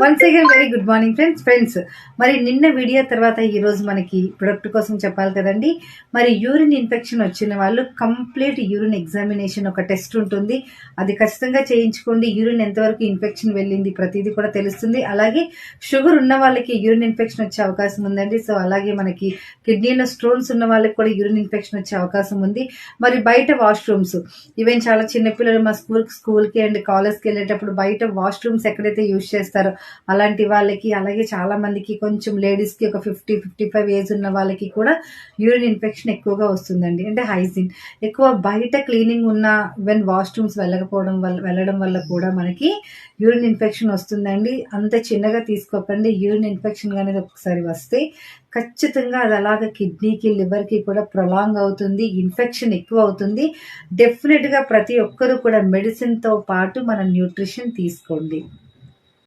Once again very good morning friends. మరి నిన్న video తర్వాత ఈరోజు మనకి ప్రొడక్ట్ కోసం చెప్పాలి కదండి. మరి యూరిన్ ఇన్ఫెక్షన్ వచ్చిన వాళ్ళు కంప్లీట్ యూరిన్ ఎగ్జామినేషన్ ఒక టెస్ట్ ఉంటుంది, అది ఖచ్చితంగా చేయించుకోండి. యూరిన్ ఎంతవరకు ఇన్ఫెక్షన్ వెళ్ళింది ప్రతిదీ కూడా తెలుస్తుంది. అలాగే షుగర్ ఉన్న వాళ్ళకి యూరిన్ ఇన్ఫెక్షన్ వచ్చే అవకాశం ఉందండి. సో అలాగే మనకి కిడ్నీలో స్టోన్స్ ఉన్న వాళ్ళకి కూడా యూరిన్ ఇన్ఫెక్షన్ వచ్చే అవకాశం ఉంది. మరి బయట వాష్రూమ్స్, ఈవెన్ చాలా చిన్నపిల్లలు మా స్కూల్కి అండ్ కాలేజ్కి వెళ్ళేటప్పుడు బయట వాష్రూమ్స్ ఎక్కడైతే యూజ్ చేస్తారో అలాంటి వాళ్ళకి, అలాగే చాలా మందికి కొంచెం లేడీస్కి ఒక 50-55 ఏజ్ ఉన్న వాళ్ళకి కూడా యూరిన్ ఇన్ఫెక్షన్ ఎక్కువగా వస్తుందండి. అంటే హైజీన్ ఎక్కువ బయట క్లీనింగ్ ఉన్న ఈవెన్ వాష్రూమ్స్ వెళ్ళడం వల్ల కూడా మనకి యూరిన్ ఇన్ఫెక్షన్ వస్తుందండి. అంత చిన్నగా తీసుకోకండి. యూరిన్ ఇన్ఫెక్షన్ అనేది ఒకసారి వస్తే ఖచ్చితంగా అది అలాగే కిడ్నీకి, లివర్కి కూడా ప్రొలాంగ్ అవుతుంది, ఇన్ఫెక్షన్ ఎక్కువ అవుతుంది. డెఫినెట్గా ప్రతి ఒక్కరూ కూడా మెడిసిన్తో పాటు మన న్యూట్రిషన్ తీసుకోండి.